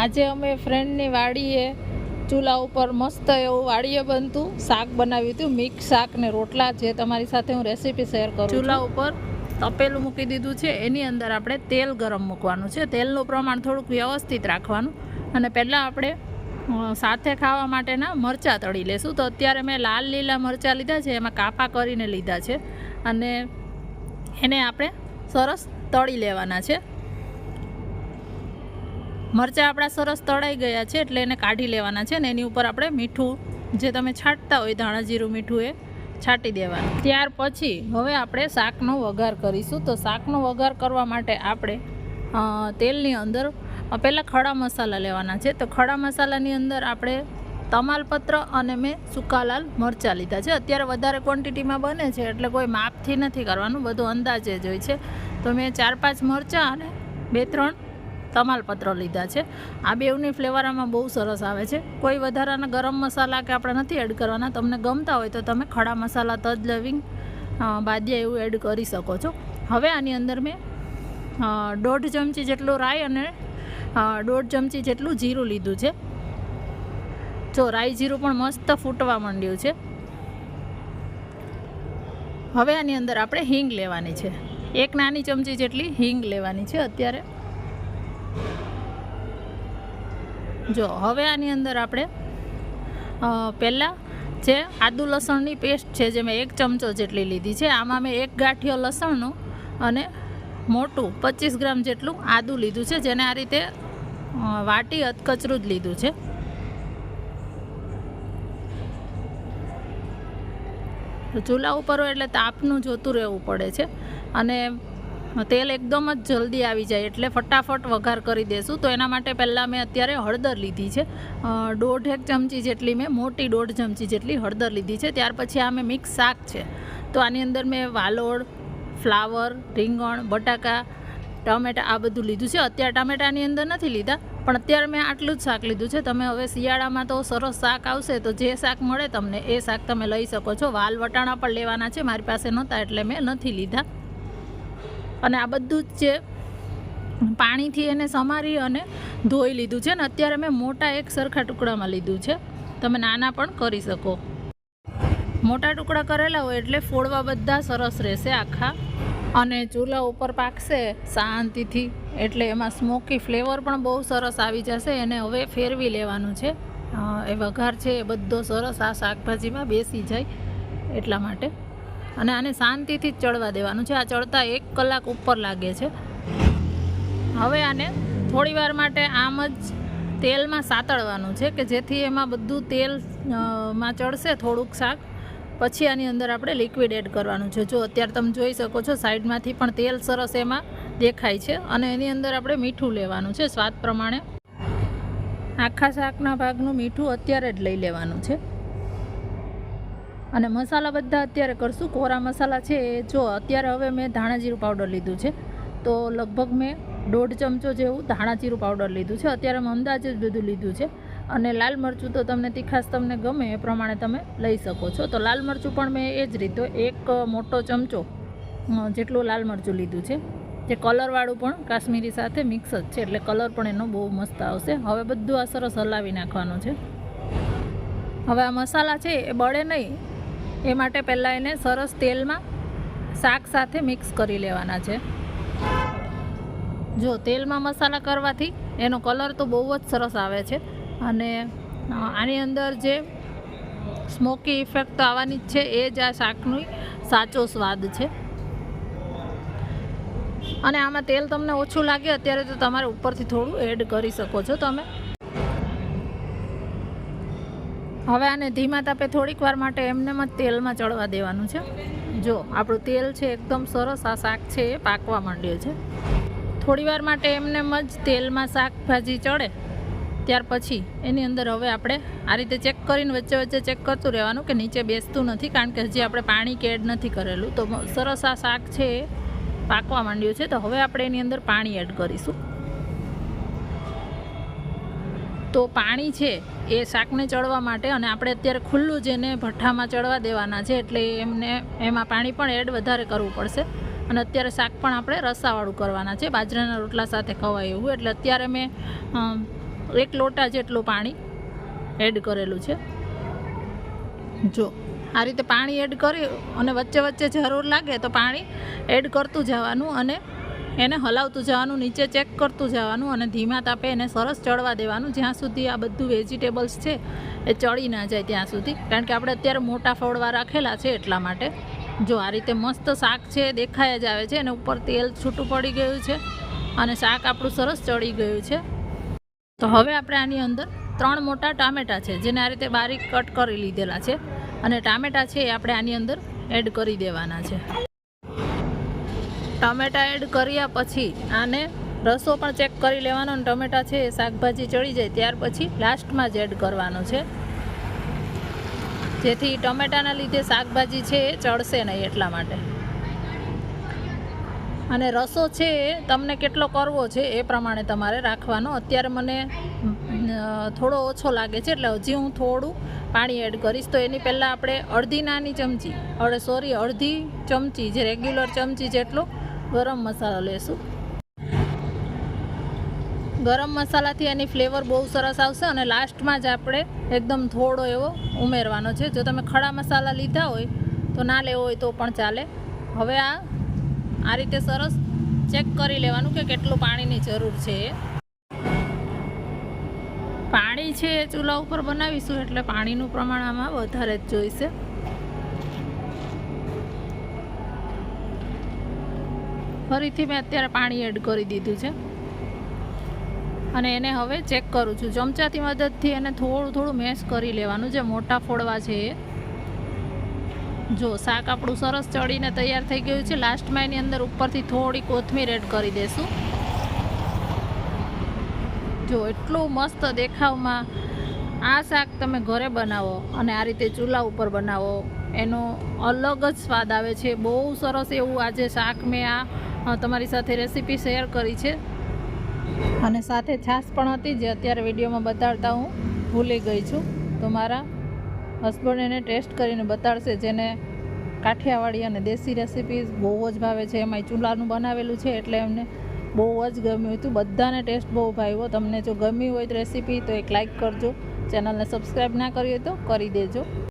આજે અમે ફ્રેન્ડની વાડીએ ચૂલા ઉપર મસ્ત એવું વાડીએ બનતું શાક બનાવ્યું હતું, મિક્સ શાક ને રોટલા, જે તમારી સાથે હું રેસીપી શેર કરું. ચૂલા ઉપર તપેલું મૂકી દીધું છે, એની અંદર આપણે તેલ ગરમ મૂકવાનું છે. તેલનું પ્રમાણ થોડુંક વ્યવસ્થિત રાખવાનું. અને પહેલાં આપણે સાથે ખાવા માટેના મરચાં તળી લેશું. તો અત્યારે મેં લાલ લીલા મરચાં લીધા છે, એમાં કાપા કરીને લીધા છે અને એને આપણે સરસ તળી લેવાના છે. મરચાં આપણા સરસ તળાઈ ગયા છે એટલે એને કાઢી લેવાના છે ને એની ઉપર આપણે મીઠું, જે તમે છાંટતા હોય ધાણા જીરું મીઠું, એ છાંટી દેવાનું. ત્યાર પછી હવે આપણે શાકનો વઘાર કરીશું. તો શાકનો વઘાર કરવા માટે આપણે તેલની અંદર પહેલાં ખડા મસાલા લેવાના છે. તો ખડા મસાલાની અંદર આપણે તમાલપત્ર અને મેં સૂકા લાલ મરચાં લીધા છે. અત્યારે વધારે ક્વોન્ટિટીમાં બને છે એટલે કોઈ માપથી નથી કરવાનું, બધું અંદાજે જ હોય છે. તો મેં 4-5 મરચાં અને 2-3 તમાલપત્ર લીધા છે. આ બેવની ફ્લેવર આમાં બહુ સરસ આવે છે. કોઈ વધારાના ગરમ મસાલા કે આપણે નથી એડ કરવાના. તમને ગમતા હોય તો તમે ખડા મસાલા, તજ, લવિંગ, બાદિયા એવું એડ કરી શકો છો. હવે આની અંદર મેં 1.5 ચમચી જેટલું રાઈ અને 1.5 ચમચી જેટલું જીરું લીધું છે. જો રાઈ જીરું પણ મસ્ત ફૂટવા માંડ્યું છે. હવે આની અંદર આપણે હિંગ લેવાની છે. 1 નાની ચમચી જેટલી હિંગ લેવાની છે અત્યારે. જો હવે આની અંદર આપણે પહેલાં જે આદુ લસણની પેસ્ટ છે, જે મેં 1 ચમચો જેટલી લીધી છે, આમાં મેં 1 ગાંઠિયો લસણનું અને મોટું 25 ગ્રામ જેટલું આદું લીધું છે, જેને આ રીતે વાટી અધકચરું જ લીધું છે. તો ચૂલા ઉપર હોય એટલે તાપનું જોતું રહેવું પડે છે અને તેલ એકદમ જ જલ્દી આવી જાય એટલે ફટાફટ વઘાર કરી દેશું. તો એના માટે પહેલાં મેં અત્યારે હળદર લીધી છે. 1.5 ચમચી જેટલી મેં મોટી 1.5 ચમચી જેટલી હળદર લીધી છે. ત્યાર પછી આ મેં મિક્સ શાક છે. તો આની અંદર મેં વાલોળ, ફ્લાવર, રીંગણ, બટાકા, ટામેટાં આ બધું લીધું છે. અત્યારે ટામેટાની અંદર નથી લીધા, પણ અત્યારે મેં આટલું જ શાક લીધું છે. તમે હવે શિયાળામાં તો સરસ શાક આવશે, તો જે શાક મળે તમને એ શાક તમે લઈ શકો છો. વાલ વટાણા પણ લેવાના છે, મારી પાસે નહોતા એટલે મેં નથી લીધા. અને આ બધું જ છે પાણીથી એને સમારી અને ધોઈ લીધું છે. ને અત્યારે મેં મોટા 1 સરખા ટુકડામાં લીધું છે. તમે નાના પણ કરી શકો. મોટા ટુકડા કરેલા હોય એટલે ફોડવા બધા સરસ રહેશે આખા, અને ચૂલા ઉપર પાકશે શાંતિથી, એટલે એમાં સ્મોકી ફ્લેવર પણ બહુ સરસ આવી જશે. એને હવે ફેરવી લેવાનું છે. એ વઘાર છે એ બધો સરસ આ શાકભાજીમાં બેસી જાય એટલા માટે. અને આને શાંતિથી જ ચડવા દેવાનું છે. આ ચડતા 1 કલાક ઉપર લાગે છે. હવે આને થોડી વાર માટે આમ જ તેલમાં સાતળવાનું છે કે જેથી એમાં બધું તેલમાં ચડશે થોડુંક શાક. પછી આની અંદર આપણે લિક્વિડ એડ કરવાનું છે. જો અત્યારે તમે જોઈ શકો છો સાઈડમાંથી પણ તેલ સરસ એમાં દેખાય છે. અને એની અંદર આપણે મીઠું લેવાનું છે સ્વાદ પ્રમાણે. આખા શાકના ભાગનું મીઠું અત્યારે જ લઈ લેવાનું છે. અને મસાલા બધા અત્યારે કરશું. કોરા મસાલા છે એ જો અત્યારે હવે મેં ધાણા જીરું પાવડર લીધું છે. તો લગભગ મેં 1.5 ચમચો જેવું ધાણા જીરું પાવડર લીધું છે. અત્યારે મેં અંદાજે જ બધું લીધું છે. અને લાલ મરચું તો તમને તીખાશ તમને ગમે એ પ્રમાણે તમે લઈ શકો છો. તો લાલ મરચું પણ મેં એ જ રીતે 1 મોટો ચમચો જેટલું લાલ મરચું લીધું છે. જે કલરવાળું પણ કાશ્મીરી સાથે મિક્સ જ છે એટલે કલર પણ એનો બહુ મસ્ત આવશે. હવે બધું આ સરસ હલાવી નાખવાનું છે. હવે આ મસાલા છે એ બળે નહીં એ માટે પહેલાં એને સરસ તેલમાં શાક સાથે મિક્સ કરી લેવાના છે. જો તેલમાં મસાલા કરવાથી એનો કલર તો બહુ જ સરસ આવે છે. અને આની અંદર જે સ્મોકી ઇફેક્ટ તો આવવાની જ છે, એ જ આ શાકનો સાચો સ્વાદ છે. અને આમાં તેલ તમને ઓછું લાગે અત્યારે તો તમારે ઉપરથી થોડું એડ કરી શકો છો તમે. હવે આને ધીમા તાપે થોડીક વાર માટે એમનેમ જ તેલમાં ચડવા દેવાનું છે. જો આપણું તેલ છે એકદમ સરસ આ શાક છે એ પાકવા માંડ્યો છે. થોડી વાર માટે એમનેમ જ તેલમાં શાકભાજી ચડે ત્યાર પછી એની અંદર હવે આપણે આ રીતે ચેક કરીને વચ્ચે વચ્ચે ચેક કરતું રહેવાનું કે નીચે બેસતું નથી, કારણ કે હજી આપણે પાણી કે એડ નથી કરેલું. તો સરસ આ શાક છે એ પાકવા માંડ્યું છે. તો હવે આપણે એની અંદર પાણી એડ કરીશું. તો પાણી છે એ શાકને ચડવા માટે, અને આપણે અત્યારે ખુલ્લું જેને ભઠ્ઠામાં ચડવા દેવાના છે એટલે એમાં પાણી પણ એડ વધારે કરવું પડશે. અને અત્યારે શાક પણ આપણે રસાવાળું કરવાના છે, બાજરાના રોટલા સાથે ખવાય એવું. એટલે અત્યારે મેં 1 લોટા જેટલું પાણી એડ કરેલું છે. જો આ રીતે પાણી એડ કરી અને વચ્ચે વચ્ચે જરૂર લાગે તો પાણી એડ કરતું જવાનું અને એને હલાવતું જવાનું, નીચે ચેક કરતું જવાનું અને ધીમા તાપે એને સરસ ચડવા દેવાનું, જ્યાં સુધી આ બધું વેજીટેબલ્સ છે એ ચડી ના જાય ત્યાં સુધી. કારણ કે આપણે અત્યારે મોટા ફોડવા રાખેલા છે એટલા માટે. જો આ રીતે મસ્ત શાક છે દેખાય જ આવે છે અને ઉપર તેલ છૂટું પડી ગયું છે અને શાક આપણું સરસ ચડી ગયું છે. તો હવે આપણે આની અંદર 3 મોટા ટામેટાં છે જેને આ રીતે બારીક કટ કરી લીધેલા છે અને ટામેટાં છે એ આપણે આની અંદર એડ કરી દેવાના છે. ટામેટાં એડ કર્યા પછી આને રસો પણ ચેક કરી લેવાનો અને ટમેટાં છે એ શાકભાજી ચડી જાય ત્યાર પછી લાસ્ટમાં જ એડ કરવાનો છે, જેથી ટમેટાના લીધે શાકભાજી છે એ ચડશે નહીં એટલા માટે. અને રસો છે એ તમને કેટલો કરવો છે એ પ્રમાણે તમારે રાખવાનો. અત્યારે મને થોડો ઓછો લાગે છે એટલે હજી હું થોડું પાણી એડ કરીશ. તો એની પહેલાં આપણે અડધી ચમચી જે રેગ્યુલર ચમચી જેટલો ગરમ મસાલો લેશું. ગરમ મસાલાથી એની ફ્લેવર બહુ સરસ આવશે અને લાસ્ટમાં જ આપણે એકદમ થોડો એવો ઉમેરવાનો છે. જો તમે ખડા મસાલા લીધા હોય તો ના લેવો હોય તો પણ ચાલે. હવે આ રીતે સરસ ચેક કરી લેવાનું કે કેટલું પાણીની જરૂર છે. પાણી છે એ ચૂલા ઉપર બનાવીશું એટલે પાણીનું પ્રમાણ આમાં વધારે જ જોઈશે. ફરીથી મેં અત્યારે પાણી એડ કરી દીધું છે અને એને હવે ચેક કરું છું. ચમચાથી મદદથી એને થોડું મેશ કરી લેવાનું. જે મોટા ફોડવા છે એ જો શાક આપણું સરસ ચડીને તૈયાર થઈ ગયું છે. લાસ્ટમાં એની અંદર ઉપરથી થોડી કોથમીર એડ કરી દઈશું. જો એટલું મસ્ત દેખાવમાં આ શાક તમે ઘરે બનાવો અને આ રીતે ચૂલા ઉપર બનાવો એનો અલગ જ સ્વાદ આવે છે. બહુ સરસ એવું આજે શાક મેં તમારી સાથે રેસીપી શેર કરી છે અને સાથે છાશ પણ હતી જે અત્યારે વિડીયોમાં બતાડતા હું ભૂલી ગઈ છું. તો મારા હસબન્ડ એને ટેસ્ટ કરીને બતાડશે, જેને કાઠિયાવાડી અને દેશી રેસીપી બહુ જ ભાવે છે. એમાંય ચૂલાનું બનાવેલું છે એટલે એમને બહુ જ ગમ્યું હતું. બધાને ટેસ્ટ બહુ ભાવ્યો. તમને જો ગમ્યું હોય રેસીપી તો એક લાઈક કરજો. ચેનલને સબસ્ક્રાઈબ ના કરી હોય તો કરી દેજો.